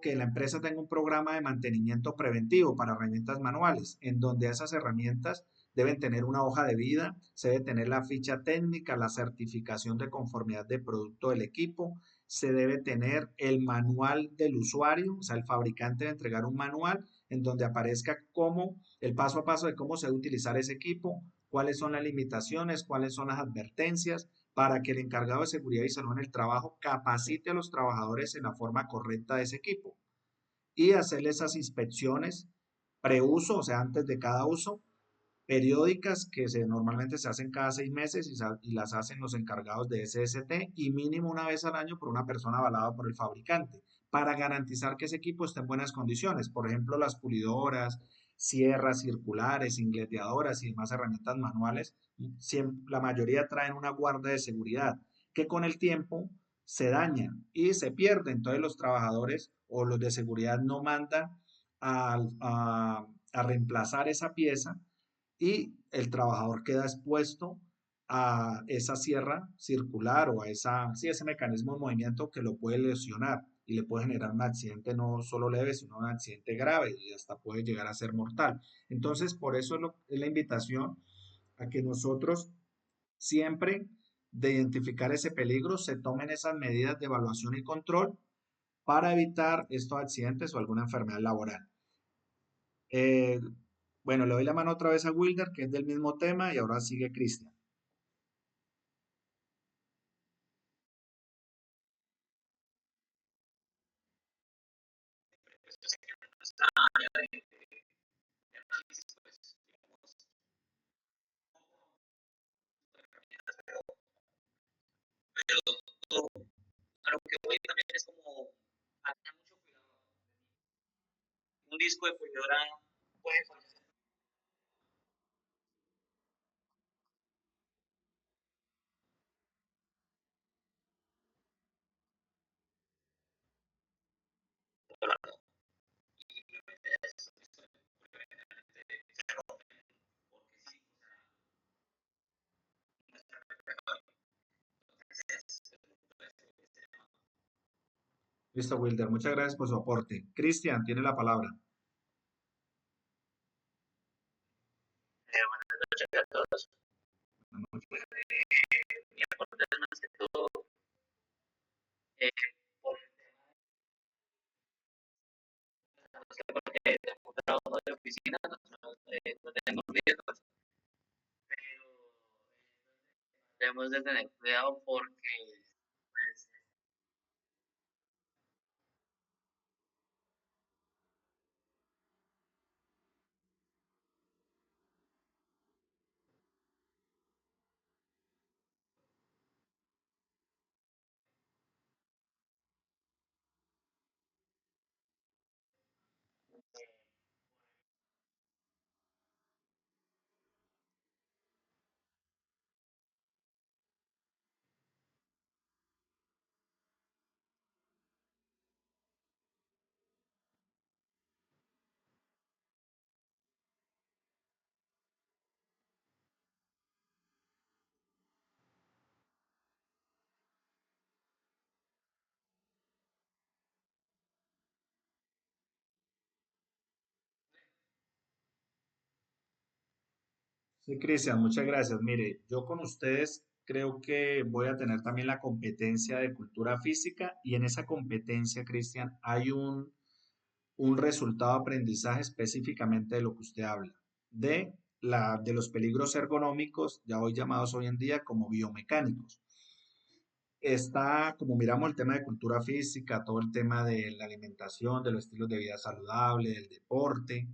que la empresa tenga un programa de mantenimiento preventivo para herramientas manuales, en donde esas herramientas deben tener una hoja de vida, se debe tener la ficha técnica, la certificación de conformidad de producto del equipo, se debe tener el manual del usuario, o sea, el fabricante debe entregar un manual en donde aparezca cómo, el paso a paso de cómo se debe utilizar ese equipo, cuáles son las limitaciones, cuáles son las advertencias, para que el encargado de seguridad y salud en el trabajo capacite a los trabajadores en la forma correcta de ese equipo y hacerle esas inspecciones preuso, o sea, antes de cada uso, periódicas que normalmente se hacen cada 6 meses y las hacen los encargados de SST y mínimo una vez al año por una persona avalada por el fabricante para garantizar que ese equipo esté en buenas condiciones. Por ejemplo, las pulidoras, sierras circulares, ingleteadoras y demás herramientas manuales, la mayoría traen una guarda de seguridad que con el tiempo se daña y se pierde. Entonces los trabajadores o los de seguridad no mandan a reemplazar esa pieza y el trabajador queda expuesto a esa sierra circular o a sí, ese mecanismo de movimiento que lo puede lesionar y le puede generar un accidente no solo leve, sino un accidente grave y hasta puede llegar a ser mortal. Entonces, por eso es la invitación a que nosotros siempre de identificar ese peligro se tomen esas medidas de evaluación y control para evitar estos accidentes o alguna enfermedad laboral. Eh, bueno, le doy la mano otra vez a Wilder, que es del mismo tema, y ahora sigue Cristian. Listo, Wilder, muchas gracias por su aporte. Cristian, tiene la palabra. Sí, Cristian, muchas gracias. Mire, yo con ustedes creo que voy a tener también la competencia de cultura física y en esa competencia, Cristian, hay un resultado de aprendizaje específicamente de lo que usted habla, de los peligros ergonómicos, ya hoy llamados hoy en día como biomecánicos. Está, como miramos el tema de cultura física, todo el tema de la alimentación, de los estilos de vida saludable, del deporte,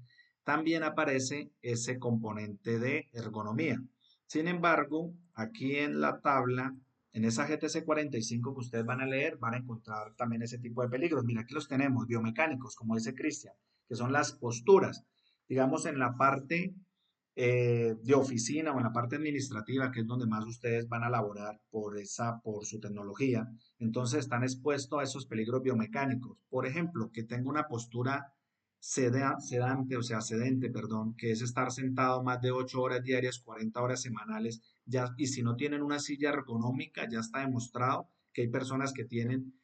también aparece ese componente de ergonomía. Sin embargo, aquí en la tabla, en esa GTC 45 que ustedes van a leer, van a encontrar también ese tipo de peligros. Mira, aquí los tenemos, biomecánicos, como dice Cristian, que son las posturas. Digamos, en la parte de oficina o en la parte administrativa, que es donde más ustedes van a laborar por su tecnología, entonces están expuestos a esos peligros biomecánicos. Por ejemplo, que tenga una postura sedante, o sea, sedente, perdón, que es estar sentado más de 8 horas diarias, 40 horas semanales, ya, y si no tienen una silla ergonómica, ya está demostrado que hay personas que tienen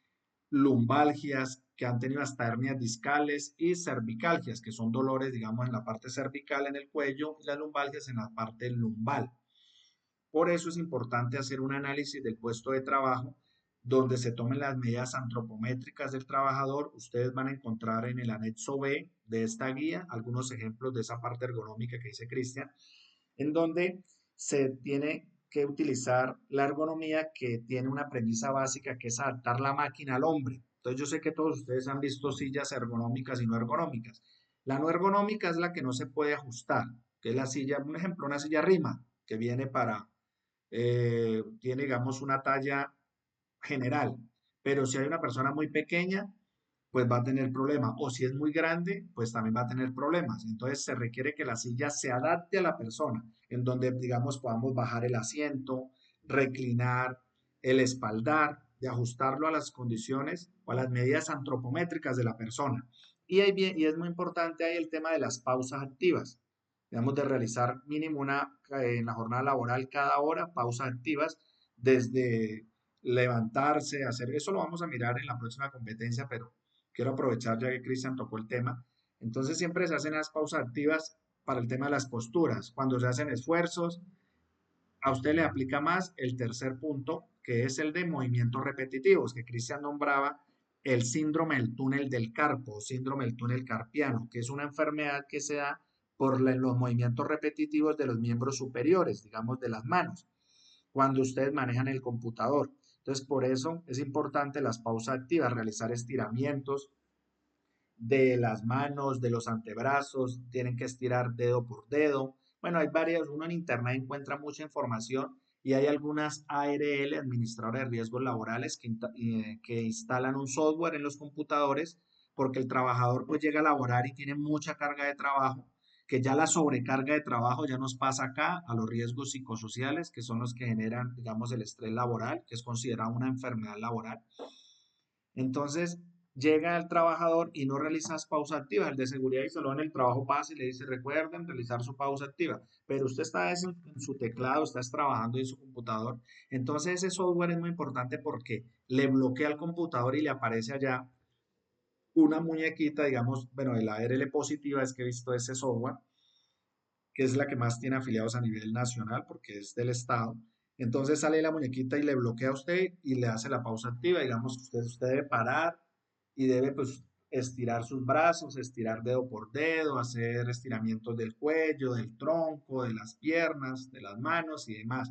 lumbalgias, que han tenido hasta hernias discales y cervicalgias, que son dolores, digamos, en la parte cervical en el cuello y las lumbalgias en la parte lumbal. Por eso es importante hacer un análisis del puesto de trabajo donde se tomen las medidas antropométricas del trabajador. Ustedes van a encontrar en el anexo B de esta guía algunos ejemplos de esa parte ergonómica que dice Cristian, en donde se tiene que utilizar la ergonomía que tiene una premisa básica que es adaptar la máquina al hombre. Entonces yo sé que todos ustedes han visto sillas ergonómicas y no ergonómicas. La no ergonómica es la que no se puede ajustar, que es la silla, un ejemplo, una silla rima, que viene tiene digamos una talla general, pero si hay una persona muy pequeña, pues va a tener problemas. O si es muy grande, pues también va a tener problemas. Entonces se requiere que la silla se adapte a la persona, en donde, digamos, podamos bajar el asiento, reclinar, el espaldar, de ajustarlo a las condiciones o a las medidas antropométricas de la persona. Y es muy importante ahí el tema de las pausas activas. Digamos, de realizar mínimo en la jornada laboral cada hora, pausas activas, desde levantarse, hacer, eso lo vamos a mirar en la próxima competencia, pero quiero aprovechar ya que Cristian tocó el tema. Entonces siempre se hacen las pausas activas para el tema de las posturas. Cuando se hacen esfuerzos, a usted le aplica más el tercer punto, que es el de movimientos repetitivos, que Cristian nombraba el síndrome del túnel del carpo, síndrome del túnel carpiano, que es una enfermedad que se da por los movimientos repetitivos de los miembros superiores, digamos de las manos, cuando ustedes manejan el computador. Entonces, por eso es importante las pausas activas, realizar estiramientos, de las manos, de los antebrazos, tienen que estirar dedo por dedo. Bueno, hay varias, uno en internet encuentra mucha información y hay algunas ARL, administradoras de riesgos laborales, que instalan un software en los computadores porque el trabajador pues llega a laborar y tiene mucha carga de trabajo, que ya la sobrecarga de trabajo ya nos pasa acá a los riesgos psicosociales, que son los que generan, digamos, el estrés laboral, que es considerado una enfermedad laboral. Entonces, llega el trabajador y no realiza pausa activa. El de seguridad y salud en el trabajo pasa y le dice, recuerden realizar su pausa activa. Pero usted está en su teclado, está trabajando en su computador. Entonces, ese software es muy importante porque le bloquea el computador y le aparece allá una muñequita, digamos, bueno, de la ARL positiva es que he visto ese software, que es la que más tiene afiliados a nivel nacional porque es del Estado. Entonces sale la muñequita y le bloquea a usted y le hace la pausa activa. Digamos que usted debe parar y debe pues estirar sus brazos, estirar dedo por dedo, hacer estiramientos del cuello, del tronco, de las piernas, de las manos y demás.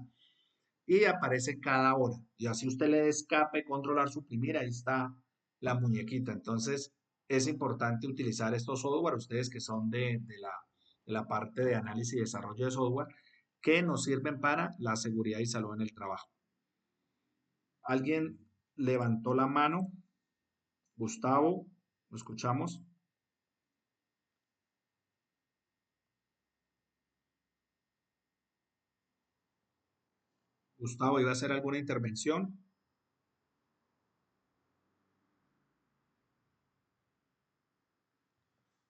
Y aparece cada hora. Y así usted le escape, controlar, suprimir, ahí está la muñequita. Entonces es importante utilizar estos software, ustedes que son de la parte de análisis y desarrollo de software, que nos sirven para la seguridad y salud en el trabajo. ¿Alguien levantó la mano? Gustavo, ¿lo escuchamos? Gustavo, ¿iba a hacer alguna intervención?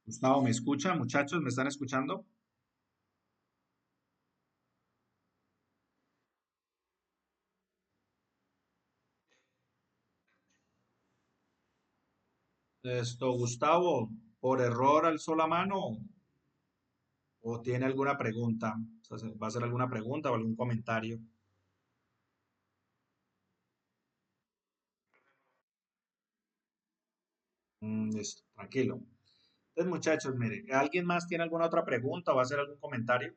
Gustavo, ¿me escucha? Muchachos, ¿me están escuchando? Gustavo, ¿por error alzó la mano o tiene alguna pregunta? O sea, ¿va a hacer alguna pregunta o algún comentario? Listo, tranquilo. Entonces, muchachos, mire, ¿alguien más tiene alguna otra pregunta o va a hacer algún comentario?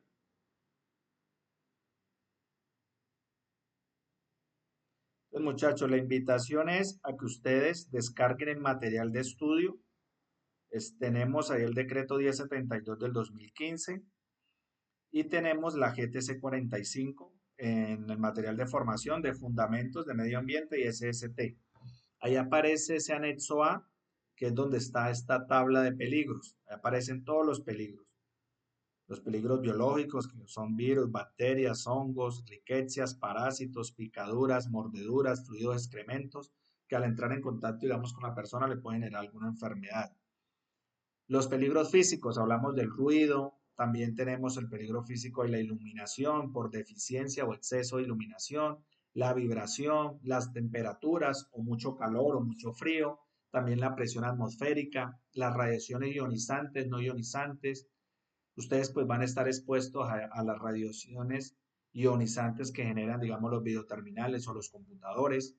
Entonces, muchachos, la invitación es a que ustedes descarguen el material de estudio. Tenemos ahí el decreto 1072 del 2015 y tenemos la GTC 45 en el material de formación de fundamentos de medio ambiente y SST. Ahí aparece ese anexo A, que es donde está esta tabla de peligros. Ahí aparecen todos los peligros. Los peligros biológicos, que son virus, bacterias, hongos, riquecias, parásitos, picaduras, mordeduras, fluidos, excrementos, que al entrar en contacto, digamos, con la persona le pueden generar alguna enfermedad. Los peligros físicos, hablamos del ruido, también tenemos el peligro físico de la iluminación por deficiencia o exceso de iluminación, la vibración, las temperaturas o mucho calor o mucho frío, también la presión atmosférica, las radiaciones ionizantes, no ionizantes. Ustedes pues van a estar expuestos a las radiaciones ionizantes que generan, digamos, los videoterminales o los computadores.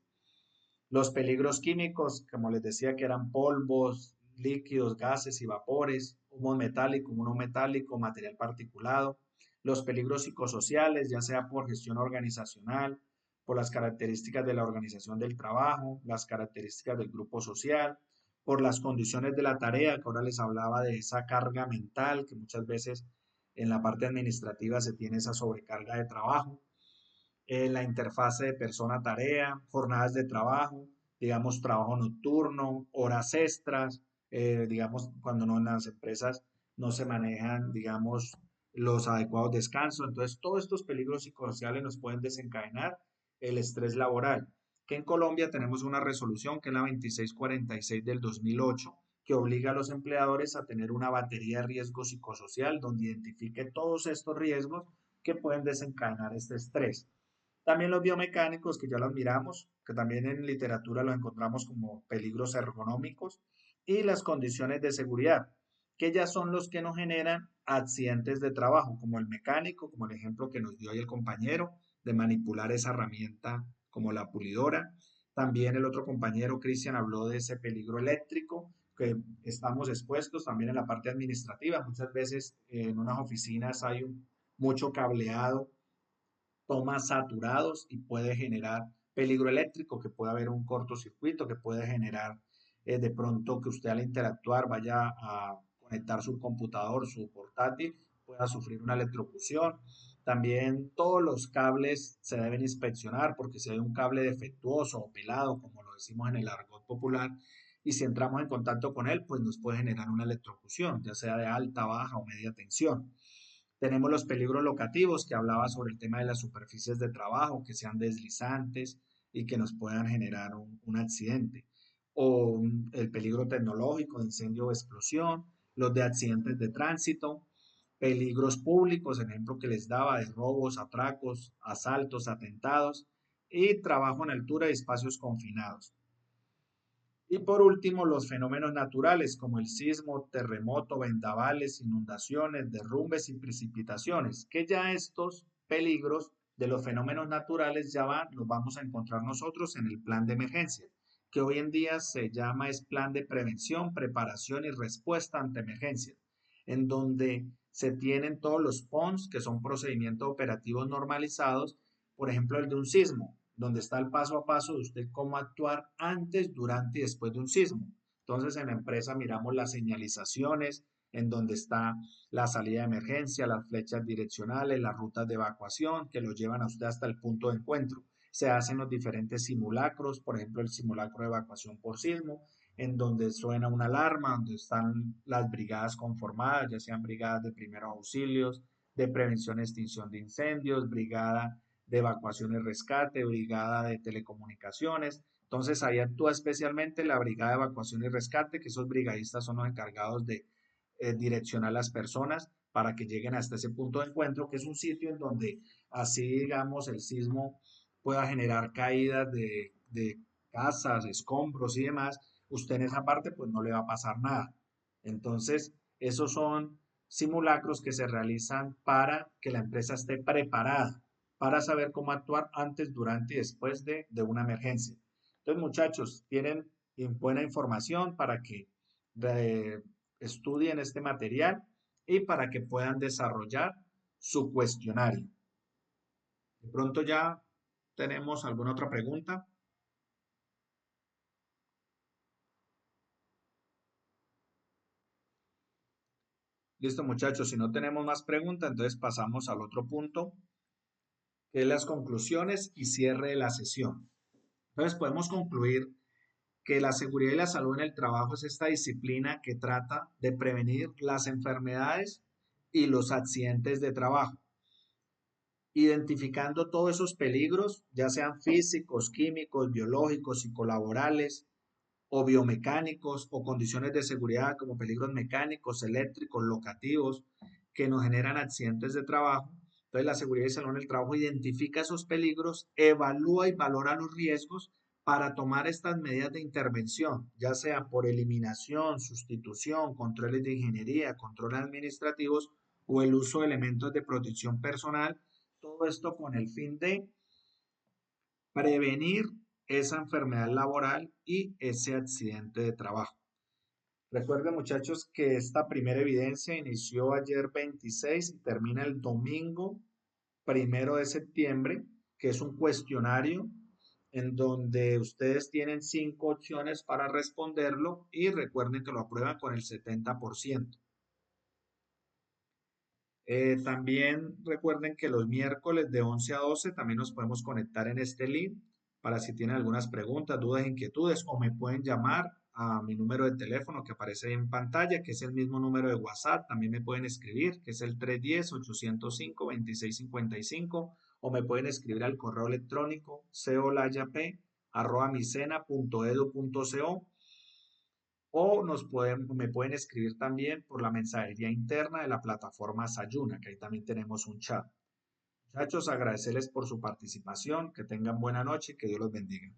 Los peligros químicos, como les decía, que eran polvos, líquidos, gases y vapores, humo metálico, humo no metálico, material particulado. Los peligros psicosociales, ya sea por gestión organizacional, por las características de la organización del trabajo, las características del grupo social, por las condiciones de la tarea, que ahora les hablaba de esa carga mental, que muchas veces en la parte administrativa se tiene esa sobrecarga de trabajo, la interfase de persona-tarea, jornadas de trabajo, digamos, trabajo nocturno, horas extras, digamos, cuando no en las empresas no se manejan, digamos, los adecuados descansos. Entonces, todos estos peligros psicosociales nos pueden desencadenar el estrés laboral, que en Colombia tenemos una resolución que es la 2646 del 2008, que obliga a los empleadores a tener una batería de riesgo psicosocial donde identifique todos estos riesgos que pueden desencadenar este estrés. También los biomecánicos, que ya los miramos, que también en literatura los encontramos como peligros ergonómicos, y las condiciones de seguridad, que ya son los que nos generan accidentes de trabajo, como el mecánico, como el ejemplo que nos dio ahí el compañero, de manipular esa herramienta como la pulidora. También el otro compañero, Cristian, habló de ese peligro eléctrico, que estamos expuestos también en la parte administrativa. Muchas veces en unas oficinas hay mucho cableado, tomas saturados y puede generar peligro eléctrico, que puede haber un cortocircuito, que puede generar de pronto que usted al interactuar vaya a conectar su computador, su portátil, pueda sufrir una electrocución. También todos los cables se deben inspeccionar porque si hay un cable defectuoso o pelado, como lo decimos en el argot popular, y si entramos en contacto con él, pues nos puede generar una electrocución, ya sea de alta, baja o media tensión. Tenemos los peligros locativos, que hablaba sobre el tema de las superficies de trabajo, que sean deslizantes y que nos puedan generar un accidente. O el peligro tecnológico de incendio o explosión, los de accidentes de tránsito, peligros públicos, ejemplo que les daba de robos, atracos, asaltos, atentados y trabajo en altura y espacios confinados. Y por último, los fenómenos naturales como el sismo, terremoto, vendavales, inundaciones, derrumbes y precipitaciones, que ya estos peligros de los fenómenos naturales ya van, los vamos a encontrar nosotros en el plan de emergencia, que hoy en día se llama es plan de prevención, preparación y respuesta ante emergencias, en donde se tienen todos los PONS, que son procedimientos operativos normalizados, por ejemplo, el de un sismo, donde está el paso a paso de usted cómo actuar antes, durante y después de un sismo. Entonces, en la empresa miramos las señalizaciones, en donde está la salida de emergencia, las flechas direccionales, las rutas de evacuación que lo llevan a usted hasta el punto de encuentro. Se hacen los diferentes simulacros, por ejemplo, el simulacro de evacuación por sismo, en donde suena una alarma, donde están las brigadas conformadas, ya sean brigadas de primeros auxilios, de prevención y extinción de incendios, brigada de evacuación y rescate, brigada de telecomunicaciones. Entonces ahí actúa especialmente la brigada de evacuación y rescate, que esos brigadistas son los encargados de direccionar a las personas para que lleguen hasta ese punto de encuentro, que es un sitio en donde así, digamos, el sismo pueda generar caídas de casas, escombros y demás, usted en esa parte pues no le va a pasar nada. Entonces, esos son simulacros que se realizan para que la empresa esté preparada para saber cómo actuar antes, durante y después de una emergencia. Entonces, muchachos, tienen buena información para que estudien este material y para que puedan desarrollar su cuestionario. De pronto ya tenemos alguna otra pregunta. Listo, muchachos, si no tenemos más preguntas, entonces pasamos al otro punto, que es las conclusiones y cierre de la sesión. Entonces podemos concluir que la seguridad y la salud en el trabajo es esta disciplina que trata de prevenir las enfermedades y los accidentes de trabajo, identificando todos esos peligros, ya sean físicos, químicos, biológicos, psicolaborales o biomecánicos o condiciones de seguridad como peligros mecánicos, eléctricos, locativos, que nos generan accidentes de trabajo. Entonces, la seguridad y salud en el trabajo identifica esos peligros, evalúa y valora los riesgos para tomar estas medidas de intervención, ya sea por eliminación, sustitución, controles de ingeniería, controles administrativos o el uso de elementos de protección personal, todo esto con el fin de prevenir esa enfermedad laboral y ese accidente de trabajo. Recuerden, muchachos, que esta primera evidencia inició ayer 26 y termina el domingo 1 de septiembre, que es un cuestionario en donde ustedes tienen 5 opciones para responderlo y recuerden que lo aprueban con el 70%. También recuerden que los miércoles de 11 a 12 también nos podemos conectar en este link para si tienen algunas preguntas, dudas, inquietudes o me pueden llamar a mi número de teléfono que aparece ahí en pantalla, que es el mismo número de WhatsApp. También me pueden escribir, que es el 310-805-2655 o me pueden escribir al correo electrónico colayap@micena.edu.co o me pueden escribir también por la mensajería interna de la plataforma Sayuna, que ahí también tenemos un chat. Muchachos, agradecerles por su participación, que tengan buena noche y que Dios los bendiga.